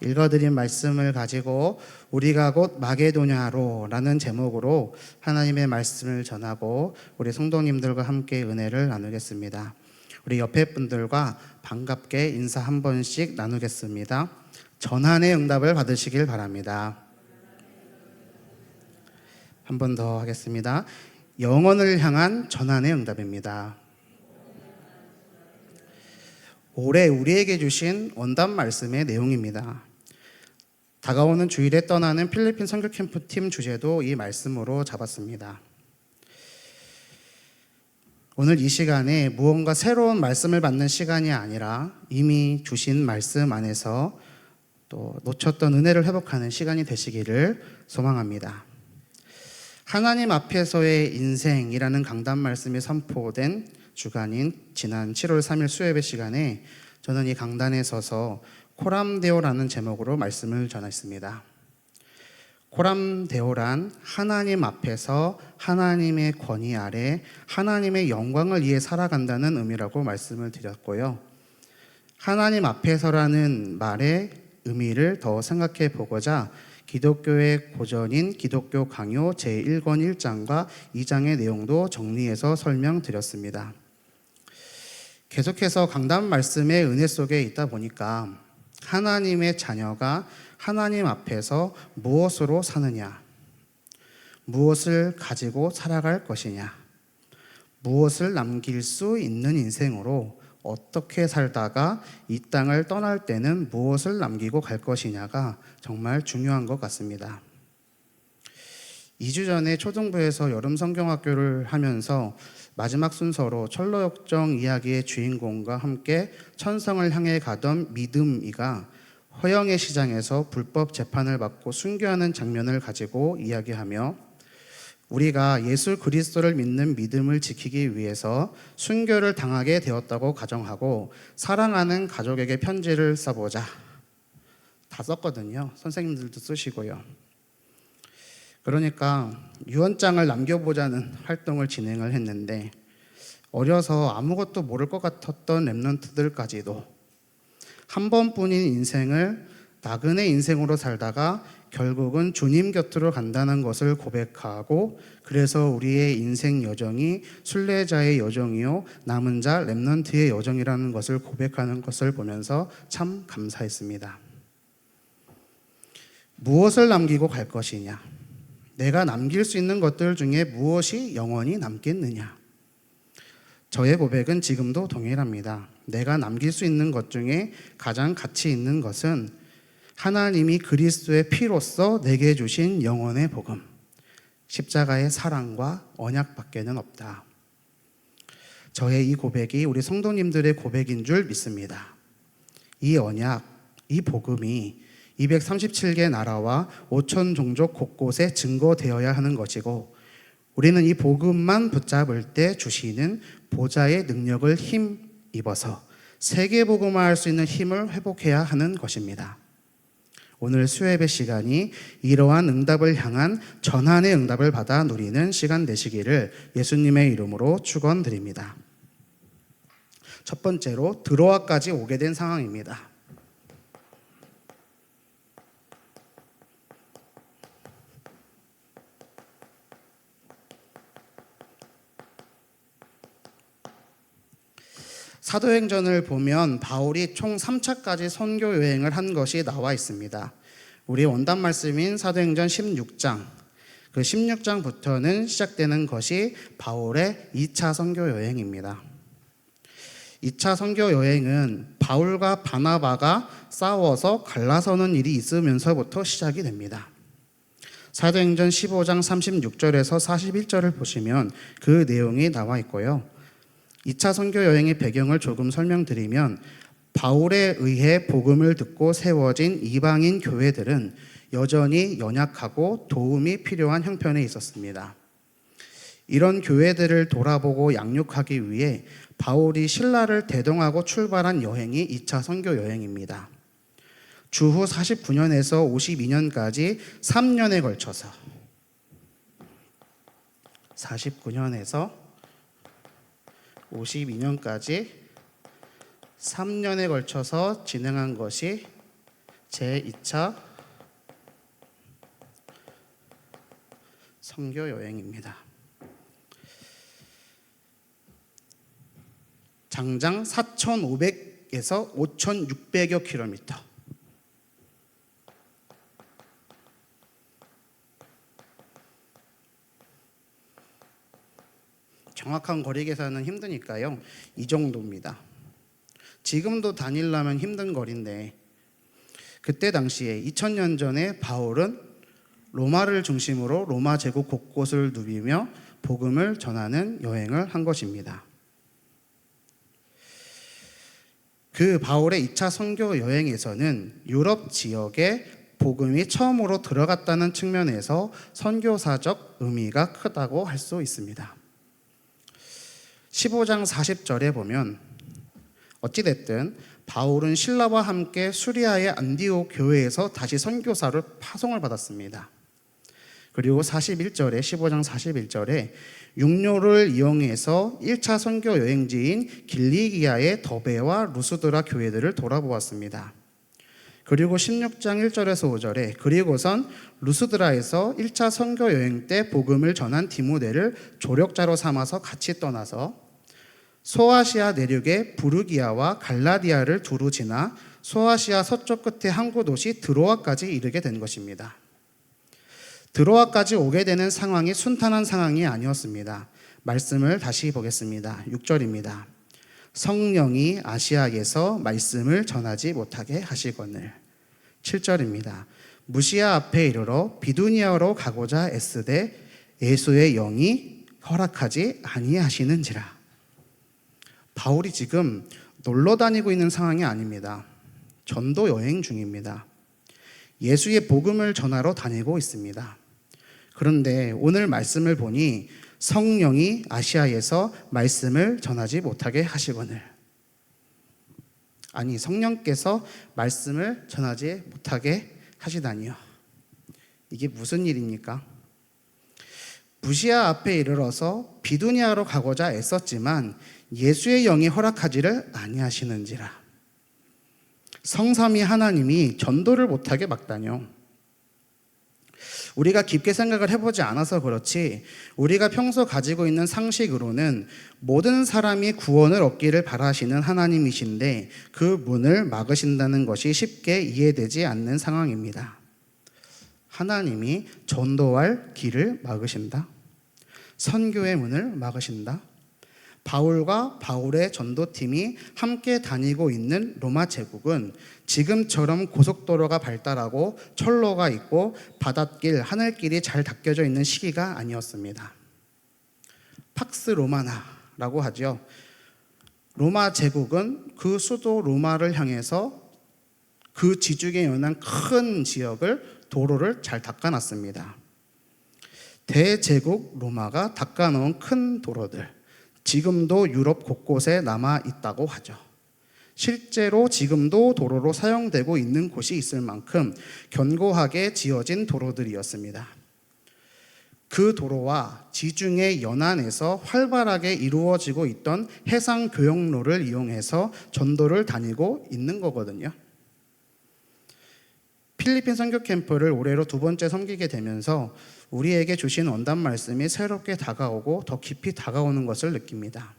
읽어드린 말씀을 가지고 우리가 곧 마게도냐로 라는 제목으로 하나님의 말씀을 전하고 우리 성도님들과 함께 은혜를 나누겠습니다. 우리 옆에 분들과 반갑게 인사 한 번씩 나누겠습니다. 전한의 응답을 받으시길 바랍니다. 한 번 더 하겠습니다. 영혼을 향한 전한의 응답입니다. 올해 우리에게 주신 원단 말씀의 내용입니다. 다가오는 주일에 떠나는 필리핀 선교 캠프팀 주제도 이 말씀으로 잡았습니다. 오늘 이 시간에 무언가 새로운 말씀을 받는 시간이 아니라 이미 주신 말씀 안에서 또 놓쳤던 은혜를 회복하는 시간이 되시기를 소망합니다. 하나님 앞에서의 인생이라는 강단 말씀이 선포된 주간인 지난 7월 3일 수요예배 시간에 저는 이 강단에 서서 코람데오라는 제목으로 말씀을 전했습니다. 코람데오란 하나님 앞에서 하나님의 권위 아래 하나님의 영광을 위해 살아간다는 의미라고 말씀을 드렸고요. 하나님 앞에서라는 말의 의미를 더 생각해 보고자 기독교의 고전인 기독교 강요 제1권 1장과 2장의 내용도 정리해서 설명드렸습니다. 계속해서 강단 말씀의 은혜 속에 있다 보니까 하나님의 자녀가 하나님 앞에서 무엇으로 사느냐, 무엇을 가지고 살아갈 것이냐, 무엇을 남길 수 있는 인생으로 어떻게 살다가 이 땅을 떠날 때는 무엇을 남기고 갈 것이냐가 정말 중요한 것 같습니다. 2주 전에 초등부에서 여름 성경학교를 하면서 마지막 순서로 철로역정 이야기의 주인공과 함께 천성을 향해 가던 믿음이가 허영의 시장에서 불법 재판을 받고 순교하는 장면을 가지고 이야기하며 우리가 예수 그리스도를 믿는 믿음을 지키기 위해서 순교를 당하게 되었다고 가정하고 사랑하는 가족에게 편지를 써보자. 다 썼거든요. 선생님들도 쓰시고요. 그러니까 유언장을 남겨보자는 활동을 진행을 했는데 어려서 아무것도 모를 것 같았던 랩런트들까지도 한 번뿐인 인생을 나그네 인생으로 살다가 결국은 주님 곁으로 간다는 것을 고백하고 그래서 우리의 인생 여정이 순례자의 여정이요 남은 자 랩런트의 여정이라는 것을 고백하는 것을 보면서 참 감사했습니다. 무엇을 남기고 갈 것이냐, 내가 남길 수 있는 것들 중에 무엇이 영원히 남겠느냐. 저의 고백은 지금도 동일합니다. 내가 남길 수 있는 것 중에 가장 가치 있는 것은 하나님이 그리스도의 피로써 내게 주신 영혼의 복음, 십자가의 사랑과 언약밖에는 없다. 저의 이 고백이 우리 성도님들의 고백인 줄 믿습니다. 이 언약, 이 복음이 237개 나라와 5천 종족 곳곳에 증거되어야 하는 것이고 우리는 이 복음만 붙잡을 때 주시는 보좌의 능력을 힘입어서 세계복음화할 수 있는 힘을 회복해야 하는 것입니다. 오늘 수요예배 시간이 이러한 응답을 향한 전한의 응답을 받아 누리는 시간 되시기를 예수님의 이름으로 축원드립니다. 첫 번째로 드로아까지 오게 된 상황입니다. 사도행전을 보면 바울이 총 3차까지 선교 여행을 한 것이 나와 있습니다. 우리 원단 말씀인 사도행전 16장, 그 16장부터는 시작되는 것이 바울의 2차 선교 여행입니다. 2차 선교 여행은 바울과 바나바가 싸워서 갈라서는 일이 있으면서부터 시작이 됩니다. 사도행전 15장 36절에서 41절을 보시면 그 내용이 나와 있고요. 2차 선교 여행의 배경을 조금 설명드리면 바울에 의해 복음을 듣고 세워진 이방인 교회들은 여전히 연약하고 도움이 필요한 형편에 있었습니다. 이런 교회들을 돌아보고 양육하기 위해 바울이 신라를 대동하고 출발한 여행이 2차 선교 여행입니다. 주후 49년에서 52년까지 3년에 걸쳐서 49년에서 52년까지 3년에 걸쳐서 진행한 것이 제2차 선교 여행입니다. 장장 4,500에서 5,600여 킬로미터. 정확한 거리 계산은 힘드니까요. 이 정도입니다. 지금도 다니려면 힘든 거리인데 그때 당시에 2000년 전에 바울은 로마를 중심으로 로마 제국 곳곳을 누비며 복음을 전하는 여행을 한 것입니다. 그 바울의 2차 선교 여행에서는 유럽 지역에 복음이 처음으로 들어갔다는 측면에서 선교사적 의미가 크다고 할 수 있습니다. 15장 40절에 보면 어찌됐든 바울은 신라와 함께 수리아의 안디옥 교회에서 다시 선교사를 파송을 받았습니다. 그리고 41절에 15장 41절에 육로를 이용해서 1차 선교 여행지인 길리기아의 더베와 루스드라 교회들을 돌아보았습니다. 그리고 16장 1절에서 5절에 그리고선 루스드라에서 1차 선교 여행 때 복음을 전한 디모데를 조력자로 삼아서 같이 떠나서 소아시아 내륙의 부르기아와 갈라디아를 두루 지나 소아시아 서쪽 끝의 항구 도시 드로아까지 이르게 된 것입니다. 드로아까지 오게 되는 상황이 순탄한 상황이 아니었습니다. 말씀을 다시 보겠습니다. 6절입니다. 성령이 아시아에서 말씀을 전하지 못하게 하시거늘. 7절입니다. 무시아 앞에 이르러 비두니아로 가고자 애쓰되 예수의 영이 허락하지 아니하시는지라. 바울이 지금 놀러 다니고 있는 상황이 아닙니다. 전도 여행 중입니다. 예수의 복음을 전하러 다니고 있습니다. 그런데 오늘 말씀을 보니 성령이 아시아에서 말씀을 전하지 못하게 하시거늘. 아니, 성령께서 말씀을 전하지 못하게 하시다니요. 이게 무슨 일입니까? 무시아 앞에 이르러서 비두니아로 가고자 애썼지만 예수의 영이 허락하지를 아니하시는지라. 성삼위 하나님이 전도를 못하게 막다뇨. 우리가 깊게 생각을 해보지 않아서 그렇지 우리가 평소 가지고 있는 상식으로는 모든 사람이 구원을 얻기를 바라시는 하나님이신데 그 문을 막으신다는 것이 쉽게 이해되지 않는 상황입니다. 하나님이 전도할 길을 막으신다? 선교의 문을 막으신다? 바울과 바울의 전도팀이 함께 다니고 있는 로마 제국은 지금처럼 고속도로가 발달하고 철로가 있고 바닷길, 하늘길이 잘 닦여져 있는 시기가 아니었습니다. 팍스 로마나라고 하죠. 로마 제국은 그 수도 로마를 향해서 그 지중해 연안 큰 지역을 도로를 잘 닦아놨습니다. 대제국 로마가 닦아놓은 큰 도로들, 지금도 유럽 곳곳에 남아 있다고 하죠. 실제로 지금도 도로로 사용되고 있는 곳이 있을 만큼 견고하게 지어진 도로들이었습니다. 그 도로와 지중해 연안에서 활발하게 이루어지고 있던 해상 교역로를 이용해서 전도를 다니고 있는 거거든요. 필리핀 선교 캠프를 올해로 2번째 섬기게 되면서 우리에게 주신 원단 말씀이 새롭게 다가오고 더 깊이 다가오는 것을 느낍니다.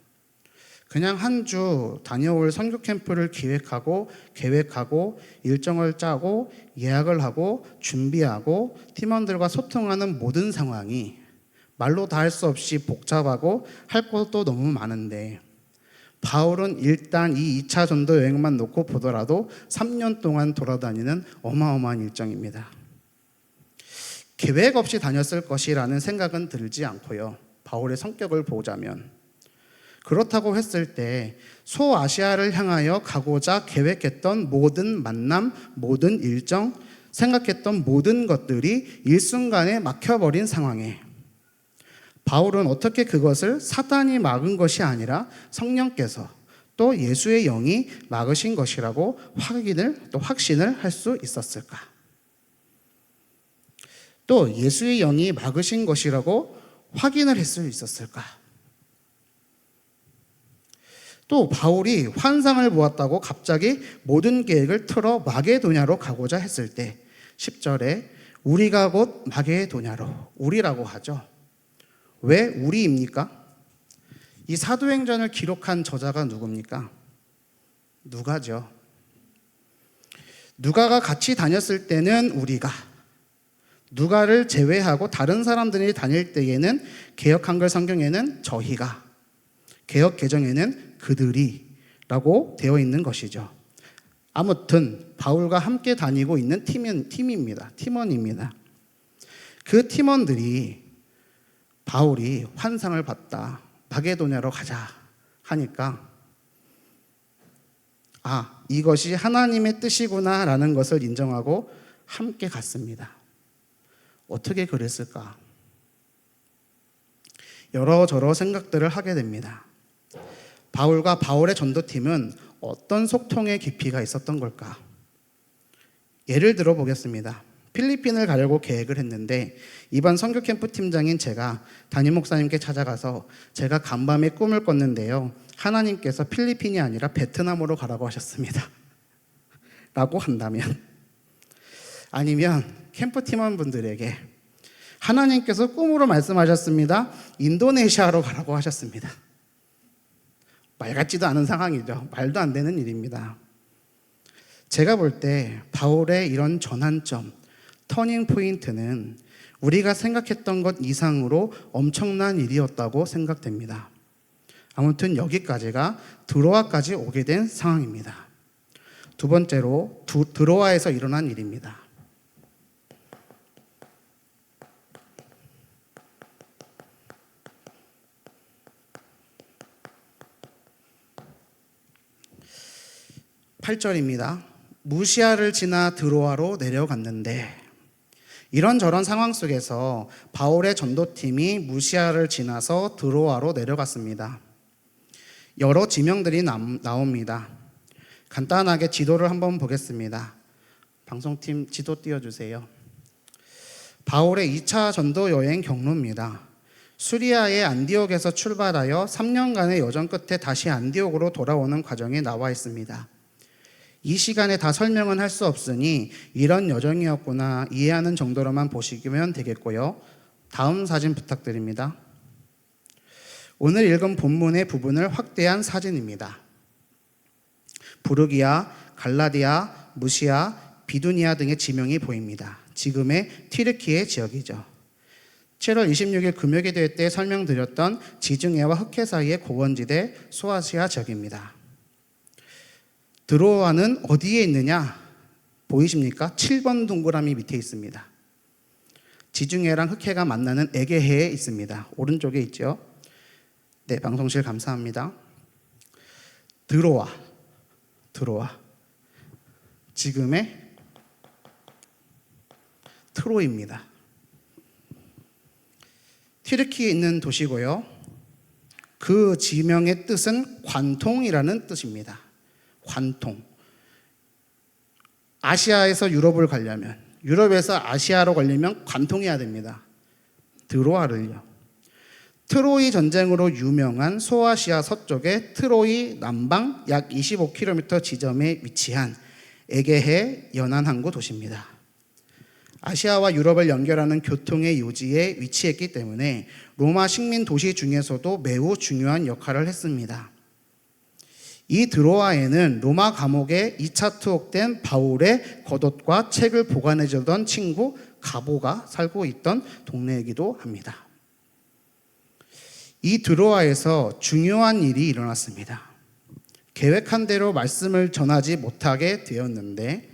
그냥 한 주 다녀올 선교 캠프를 기획하고 계획하고 일정을 짜고 예약을 하고 준비하고 팀원들과 소통하는 모든 상황이 말로 다 할 수 없이 복잡하고 할 것도 너무 많은데 바울은 일단 이 2차 전도 여행만 놓고 보더라도 3년 동안 돌아다니는 어마어마한 일정입니다. 계획 없이 다녔을 것이라는 생각은 들지 않고요. 바울의 성격을 보자면 그렇다고 했을 때 소아시아를 향하여 가고자 계획했던 모든 만남, 모든 일정, 생각했던 모든 것들이 일순간에 막혀버린 상황에 바울은 어떻게 그것을 사단이 막은 것이 아니라 성령께서 또 예수의 영이 막으신 것이라고 확신을 할 수 있었을까? 또 예수의 영이 막으신 것이라고 확인을 할 수 있었을까? 또 바울이 환상을 보았다고 갑자기 모든 계획을 틀어 마게도냐로 가고자 했을 때 10절에 우리가 곧 마게도냐로, 우리라고 하죠. 왜 우리입니까? 이 사도행전을 기록한 저자가 누굽니까? 누가죠. 누가가 같이 다녔을 때는 우리가, 누가를 제외하고 다른 사람들이 다닐 때에는 개역 한글 성경에는 저희가, 개역 개정에는 그들이 라고 되어 있는 것이죠. 아무튼 바울과 함께 다니고 있는 팀원입니다. 그 팀원들이 바울이 환상을 봤다, 마게도냐로 가자 하니까 이것이 하나님의 뜻이구나 라는 것을 인정하고 함께 갔습니다. 어떻게 그랬을까? 여러저러 생각들을 하게 됩니다. 바울과 바울의 전도팀은 어떤 소통의 깊이가 있었던 걸까? 예를 들어 보겠습니다. 필리핀을 가려고 계획을 했는데 이번 선교 캠프 팀장인 제가 담임 목사님께 찾아가서 제가 간밤에 꿈을 꿨는데요, 하나님께서 필리핀이 아니라 베트남으로 가라고 하셨습니다 라고 한다면, 아니면 캠프 팀원분들에게 하나님께서 꿈으로 말씀하셨습니다, 인도네시아로 가라고 하셨습니다. 말 같지도 않은 상황이죠. 말도 안 되는 일입니다. 제가 볼 때 바울의 이런 전환점, 터닝 포인트는 우리가 생각했던 것 이상으로 엄청난 일이었다고 생각됩니다. 아무튼 여기까지가 드로아까지 오게 된 상황입니다. 두 번째로 드로아에서 일어난 일입니다. (8절입니다) 무시아를 지나 드로아로 내려갔는데, 이런저런 상황 속에서 바울의 전도팀이 무시아를 지나서 드로아로 내려갔습니다. 여러 지명들이 나옵니다. 간단하게 지도를 한번 보겠습니다. 방송팀 지도 띄워주세요. 바울의 2차 전도 여행 경로입니다. 수리아의 안디옥에서 출발하여 3년간의 여정 끝에 다시 안디옥으로 돌아오는 과정이 나와 있습니다. 이 시간에 다 설명은 할 수 없으니 이런 여정이었구나 이해하는 정도로만 보시면 되겠고요. 다음 사진 부탁드립니다. 오늘 읽은 본문의 부분을 확대한 사진입니다. 부르기아, 갈라디아, 무시아, 비두니아 등의 지명이 보입니다. 지금의 튀르키예 지역이죠. 7월 26일 금요기도회 때 설명드렸던 지중해와 흑해 사이의 고원지대 소아시아 지역입니다. 드로아는 어디에 있느냐? 보이십니까? 7번 동그라미 밑에 있습니다. 지중해랑 흑해가 만나는 에게해에 있습니다. 오른쪽에 있죠. 네, 방송실 감사합니다. 드로아. 지금의 트로이입니다. 튀르키예에 있는 도시고요. 그 지명의 뜻은 관통이라는 뜻입니다. 관통. 아시아에서 유럽을 가려면, 유럽에서 아시아로 가려면 관통해야 됩니다. 드로아를요. 트로이 전쟁으로 유명한 소아시아 서쪽의 트로이 남방 약 25km 지점에 위치한 에게해 연안 항구 도시입니다. 아시아와 유럽을 연결하는 교통의 요지에 위치했기 때문에 로마 식민 도시 중에서도 매우 중요한 역할을 했습니다. 이 드로아에는 로마 감옥에 2차 투옥된 바울의 겉옷과 책을 보관해주던 친구 가보가 살고 있던 동네이기도 합니다. 이 드로아에서 중요한 일이 일어났습니다. 계획한 대로 말씀을 전하지 못하게 되었는데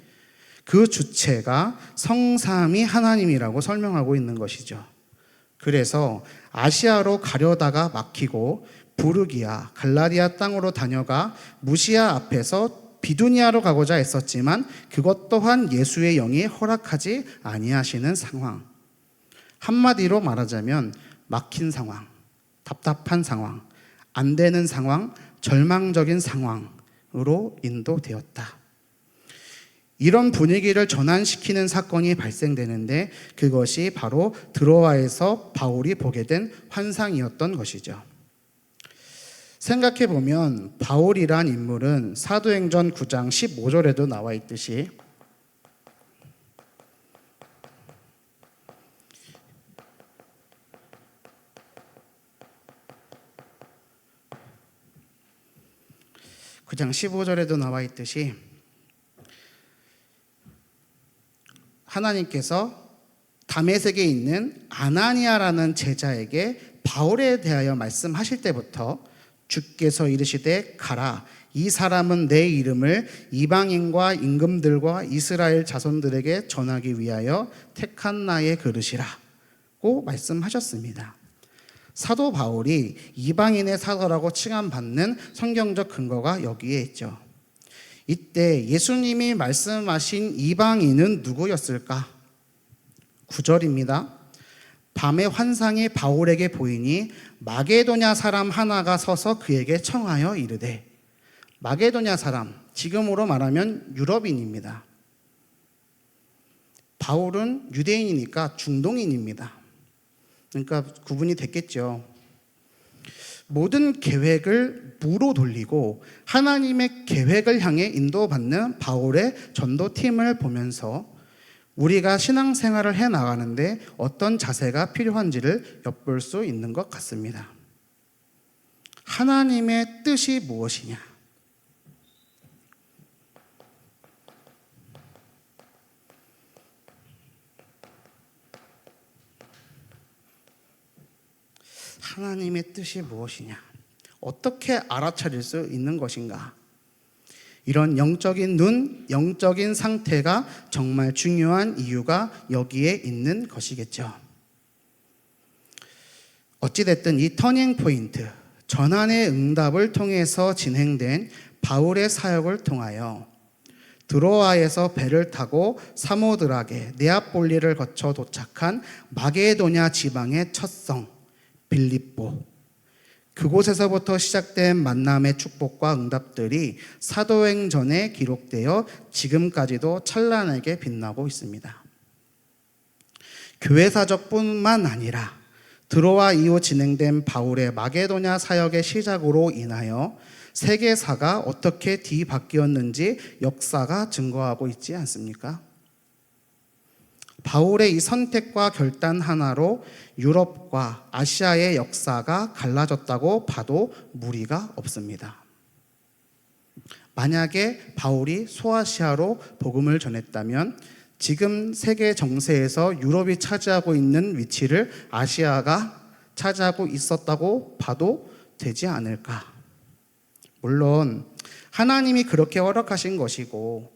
그 주체가 성삼위 하나님이라고 설명하고 있는 것이죠. 그래서 아시아로 가려다가 막히고 부르기아, 갈라디아 땅으로 다녀가 무시아 앞에서 비두니아로 가고자 했었지만 그것 또한 예수의 영이 허락하지 아니하시는 상황. 한마디로 말하자면 막힌 상황, 답답한 상황, 안 되는 상황, 절망적인 상황으로 인도되었다. 이런 분위기를 전환시키는 사건이 발생되는데 그것이 바로 드로아에서 바울이 보게 된 환상이었던 것이죠. 생각해 보면 바울이란 인물은 사도행전 9장 15절에도 나와 있듯이 하나님께서 다메섹에 있는 아나니아라는 제자에게 바울에 대하여 말씀하실 때부터 주께서 이르시되 가라, 이 사람은 내 이름을 이방인과 임금들과 이스라엘 자손들에게 전하기 위하여 택한 나의 그릇이라고 말씀하셨습니다. 사도 바울이 이방인의 사도라고 칭함받는 성경적 근거가 여기에 있죠. 이때 예수님이 말씀하신 이방인은 누구였을까? 9절입니다. 밤에 환상이 바울에게 보이니 마게도냐 사람 하나가 서서 그에게 청하여 이르되, 마게도냐 사람, 지금으로 말하면 유럽인입니다. 바울은 유대인이니까 중동인입니다. 그러니까 구분이 됐겠죠. 모든 계획을 무로 돌리고 하나님의 계획을 향해 인도받는 바울의 전도팀을 보면서 우리가 신앙생활을 해나가는데 어떤 자세가 필요한지를 엿볼 수 있는 것 같습니다. 하나님의 뜻이 무엇이냐? 하나님의 뜻이 무엇이냐? 어떻게 알아차릴 수 있는 것인가? 이런 영적인 눈, 영적인 상태가 정말 중요한 이유가 여기에 있는 것이겠죠. 어찌됐든 이 터닝 포인트, 전환의 응답을 통해서 진행된 바울의 사역을 통하여 드로아에서 배를 타고 사모드락에 네아폴리를 거쳐 도착한 마게도냐 지방의 첫 성 빌립보, 그곳에서부터 시작된 만남의 축복과 응답들이 사도행전에 기록되어 지금까지도 찬란하게 빛나고 있습니다. 교회사적뿐만 아니라 드로아 이후 진행된 바울의 마게도냐 사역의 시작으로 인하여 세계사가 어떻게 뒤바뀌었는지 역사가 증거하고 있지 않습니까? 바울의 이 선택과 결단 하나로 유럽과 아시아의 역사가 갈라졌다고 봐도 무리가 없습니다. 만약에 바울이 소아시아로 복음을 전했다면 지금 세계 정세에서 유럽이 차지하고 있는 위치를 아시아가 차지하고 있었다고 봐도 되지 않을까. 물론 하나님이 그렇게 허락하신 것이고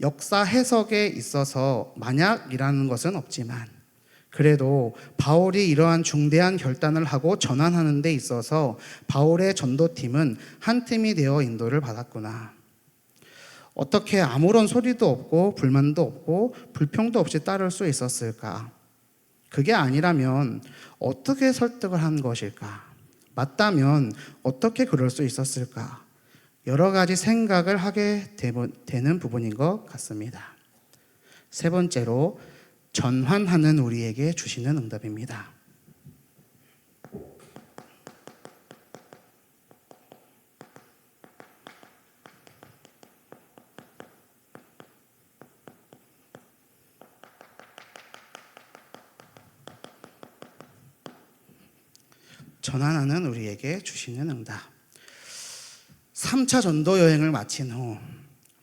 역사 해석에 있어서 만약이라는 것은 없지만 그래도 바울이 이러한 중대한 결단을 하고 전환하는 데 있어서 바울의 전도팀은 한 팀이 되어 인도를 받았구나. 어떻게 아무런 소리도 없고 불만도 없고 불평도 없이 따를 수 있었을까? 그게 아니라면 어떻게 설득을 한 것일까? 맞다면 어떻게 그럴 수 있었을까? 여러 가지 생각을 하게 되는 부분인 것 같습니다. 세 번째로 전환하는 우리에게 주시는 응답입니다. 전환하는 우리에게 주시는 응답. 3차 전도 여행을 마친 후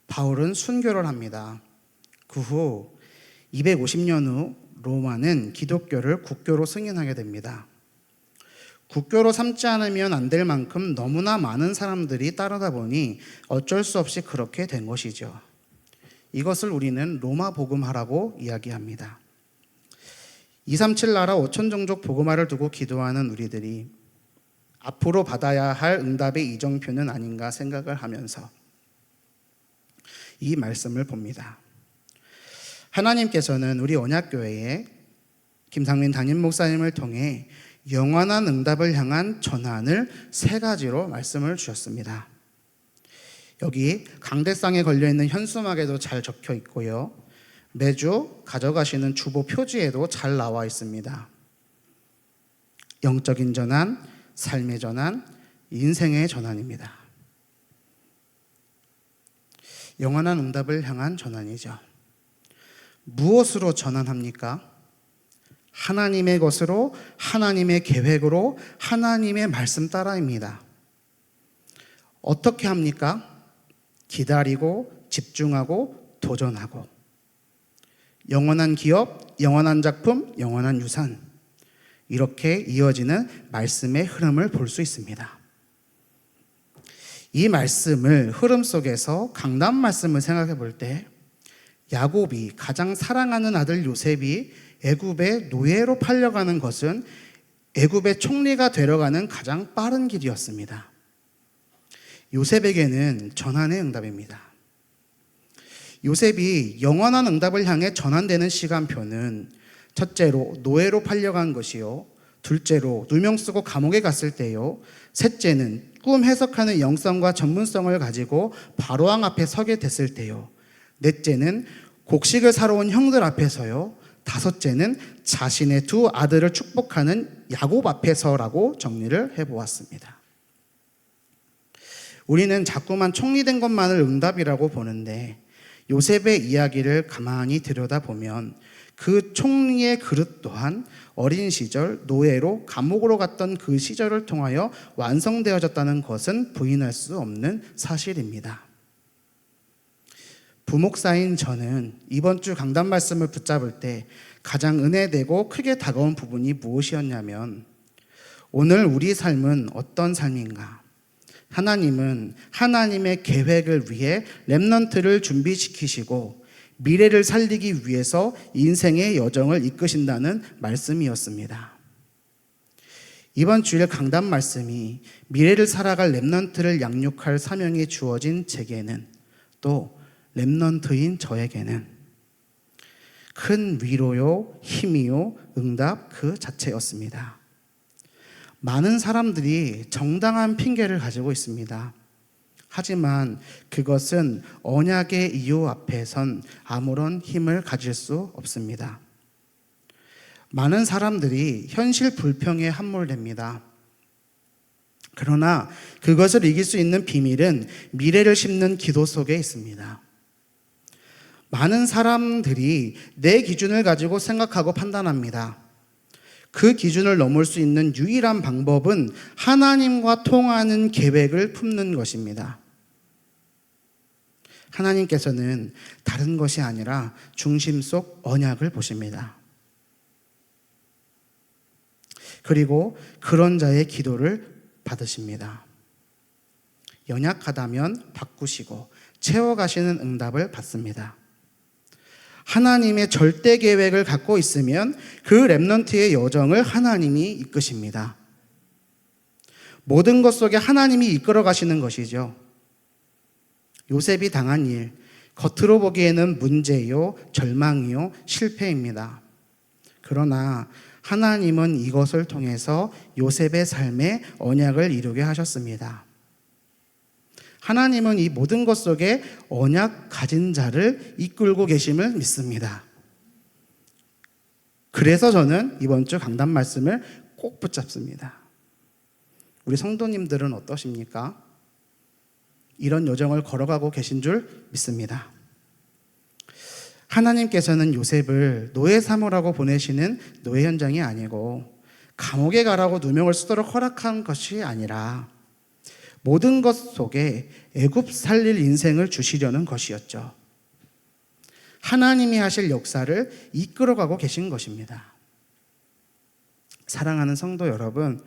바울은 순교를 합니다. 그 후 250년 후 로마는 기독교를 국교로 승인하게 됩니다. 국교로 삼지 않으면 안 될 만큼 너무나 많은 사람들이 따르다 보니 어쩔 수 없이 그렇게 된 것이죠. 이것을 우리는 로마 복음화라고 이야기합니다. 237 나라 5천 종족 복음화를 두고 기도하는 우리들이 앞으로 받아야 할 응답의 이정표는 아닌가 생각을 하면서 이 말씀을 봅니다. 하나님께서는 우리 언약교회에 김상민 담임 목사님을 통해 영원한 응답을 향한 전환을 3가지로 말씀을 주셨습니다. 여기 강대상에 걸려있는 현수막에도 잘 적혀 있고요. 매주 가져가시는 주보 표지에도 잘 나와 있습니다. 영적인 전환, 삶의 전환, 인생의 전환입니다. 영원한 응답을 향한 전환이죠. 무엇으로 전환합니까? 하나님의 것으로, 하나님의 계획으로, 하나님의 말씀 따라입니다. 어떻게 합니까? 기다리고, 집중하고, 도전하고. 영원한 기업, 영원한 작품, 영원한 유산. 이렇게 이어지는 말씀의 흐름을 볼 수 있습니다. 이 말씀을 흐름 속에서 강단 말씀을 생각해 볼 때 야곱이 가장 사랑하는 아들 요셉이 애굽의 노예로 팔려가는 것은 애굽의 총리가 되려가는 가장 빠른 길이었습니다. 요셉에게는 전환의 응답입니다. 요셉이 영원한 응답을 향해 전환되는 시간표는 첫째로 노예로 팔려간 것이요, 둘째로 누명 쓰고 감옥에 갔을 때요, 셋째는 꿈 해석하는 영성과 전문성을 가지고 바로왕 앞에 서게 됐을 때요, 넷째는 곡식을 사러 온 형들 앞에서요, 다섯째는 자신의 두 아들을 축복하는 야곱 앞에서라고 정리를 해보았습니다. 우리는 자꾸만 총리된 것만을 응답이라고 보는데 요셉의 이야기를 가만히 들여다보면 그 총리의 그릇 또한 어린 시절 노예로 감옥으로 갔던 그 시절을 통하여 완성되어졌다는 것은 부인할 수 없는 사실입니다. 부목사인 저는 이번 주 강단 말씀을 붙잡을 때 가장 은혜되고 크게 다가온 부분이 무엇이었냐면, 오늘 우리 삶은 어떤 삶인가? 하나님은 하나님의 계획을 위해 렘넌트를 준비시키시고 미래를 살리기 위해서 인생의 여정을 이끄신다는 말씀이었습니다. 이번 주일 강단 말씀이 미래를 살아갈 렘넌트를 양육할 사명이 주어진 제게는, 또 렘넌트인 저에게는 큰 위로요, 힘이요, 응답 그 자체였습니다. 많은 사람들이 정당한 핑계를 가지고 있습니다. 하지만 그것은 언약의 이유 앞에선 아무런 힘을 가질 수 없습니다. 많은 사람들이 현실 불평에 함몰됩니다. 그러나 그것을 이길 수 있는 비밀은 미래를 심는 기도 속에 있습니다. 많은 사람들이 내 기준을 가지고 생각하고 판단합니다. 그 기준을 넘을 수 있는 유일한 방법은 하나님과 통하는 계획을 품는 것입니다. 하나님께서는 다른 것이 아니라 중심 속 언약을 보십니다. 그리고 그런 자의 기도를 받으십니다. 연약하다면 바꾸시고 채워가시는 응답을 받습니다. 하나님의 절대 계획을 갖고 있으면 그 렘넌트의 여정을 하나님이 이끄십니다. 모든 것 속에 하나님이 이끌어 가시는 것이죠. 요셉이 당한 일, 겉으로 보기에는 문제요, 절망이요, 실패입니다. 그러나 하나님은 이것을 통해서 요셉의 삶에 언약을 이루게 하셨습니다. 하나님은 이 모든 것 속에 언약 가진 자를 이끌고 계심을 믿습니다. 그래서 저는 이번 주 강단 말씀을 꼭 붙잡습니다. 우리 성도님들은 어떠십니까? 이런 여정을 걸어가고 계신 줄 믿습니다. 하나님께서는 요셉을 노예 삼으라고 보내시는 노예 현장이 아니고 감옥에 가라고 누명을 쓰도록 허락한 것이 아니라 모든 것 속에 애굽 살릴 인생을 주시려는 것이었죠. 하나님이 하실 역사를 이끌어가고 계신 것입니다. 사랑하는 성도 여러분,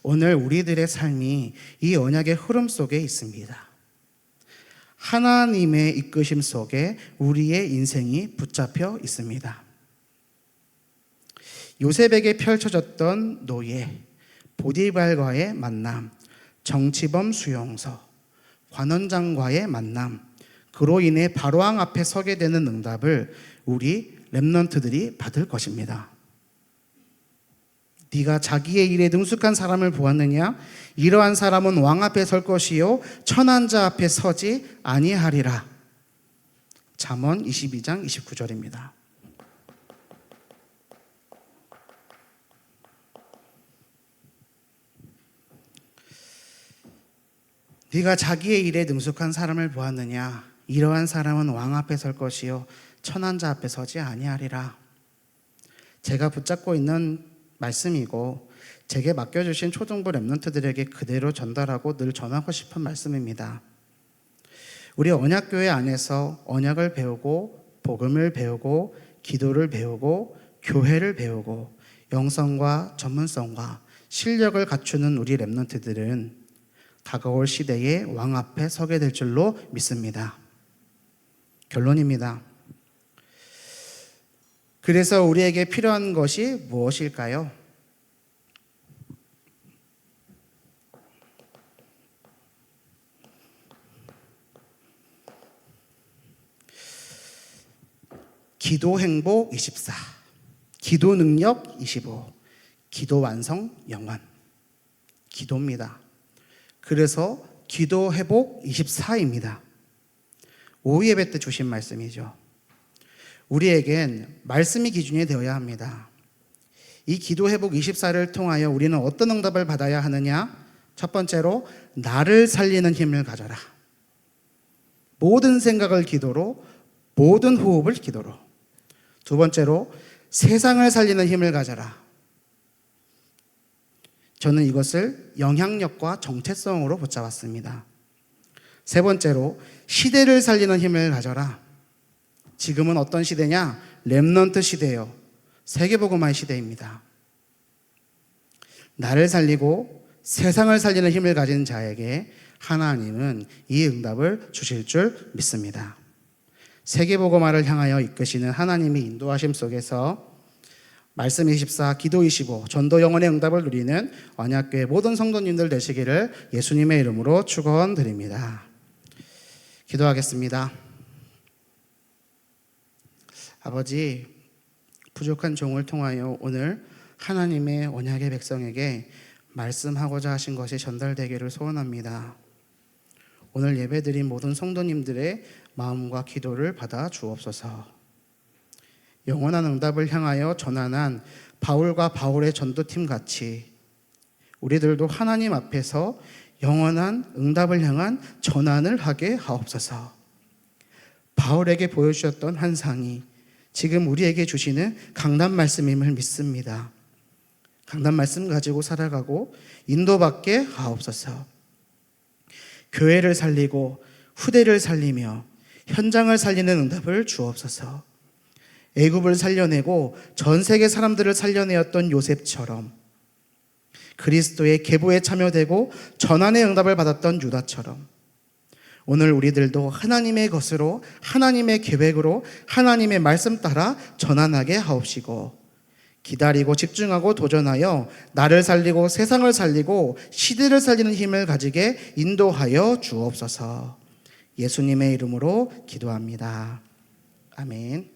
오늘 우리들의 삶이 이 언약의 흐름 속에 있습니다. 하나님의 이끄심 속에 우리의 인생이 붙잡혀 있습니다. 요셉에게 펼쳐졌던 노예, 보디발과의 만남, 정치범 수용소, 관원장과의 만남, 그로 인해 바로왕 앞에 서게 되는 응답을 우리 렘넌트들이 받을 것입니다. 네가 자기의 일에 능숙한 사람을 보았느냐? 이러한 사람은 왕 앞에 설 것이요 천한 자 앞에 서지 아니하리라. 잠언 22장 29절입니다. 네가 자기의 일에 능숙한 사람을 보았느냐? 이러한 사람은 왕 앞에 설 것이요 천한 자 앞에 서지 아니하리라. 제가 붙잡고 있는 말씀이고 제게 맡겨주신 초등부 렘넌트들에게 그대로 전달하고 늘 전하고 싶은 말씀입니다. 우리 언약교회 안에서 언약을 배우고 복음을 배우고 기도를 배우고 교회를 배우고 영성과 전문성과 실력을 갖추는 우리 렘넌트들은 다가올 시대에 왕 앞에 서게 될 줄로 믿습니다. 결론입니다. 그래서 우리에게 필요한 것이 무엇일까요? 기도 행복 24, 기도 능력 25, 기도 완성 영원. 기도입니다. 그래서 기도 회복 24입니다. 오후 예배 때 주신 말씀이죠. 우리에겐 말씀이 기준이 되어야 합니다. 이 기도 회복 24를 통하여 우리는 어떤 응답을 받아야 하느냐? 첫 번째로 나를 살리는 힘을 가져라. 모든 생각을 기도로, 모든 호흡을 기도로. 두 번째로 세상을 살리는 힘을 가져라. 저는 이것을 영향력과 정체성으로 붙잡았습니다. 세 번째로 시대를 살리는 힘을 가져라. 지금은 어떤 시대냐? 렘넌트 시대예요. 세계복음화의 시대입니다. 나를 살리고 세상을 살리는 힘을 가진 자에게 하나님은 이 응답을 주실 줄 믿습니다. 세계복음화를 향하여 이끄시는 하나님의 인도하심 속에서 말씀 24, 기도 25, 전도 영혼의 응답을 누리는 언약교회 모든 성도님들 되시기를 예수님의 이름으로 축원드립니다. 기도하겠습니다. 아버지, 부족한 종을 통하여 오늘 하나님의 언약의 백성에게 말씀하고자 하신 것이 전달되기를 소원합니다. 오늘 예배드린 모든 성도님들의 마음과 기도를 받아 주옵소서. 영원한 응답을 향하여 전환한 바울과 바울의 전도팀 같이 우리들도 하나님 앞에서 영원한 응답을 향한 전환을 하게 하옵소서. 바울에게 보여주셨던 환상이 지금 우리에게 주시는 강단 말씀임을 믿습니다. 강단 말씀 가지고 살아가고 인도받게 하옵소서. 교회를 살리고 후대를 살리며 현장을 살리는 응답을 주옵소서. 애굽을 살려내고 전 세계 사람들을 살려내었던 요셉처럼, 그리스도의 계보에 참여되고 전환의 응답을 받았던 유다처럼 오늘 우리들도 하나님의 것으로, 하나님의 계획으로, 하나님의 말씀 따라 전환하게 하옵시고, 기다리고 집중하고 도전하여 나를 살리고 세상을 살리고 시대를 살리는 힘을 가지게 인도하여 주옵소서. 예수님의 이름으로 기도합니다. 아멘.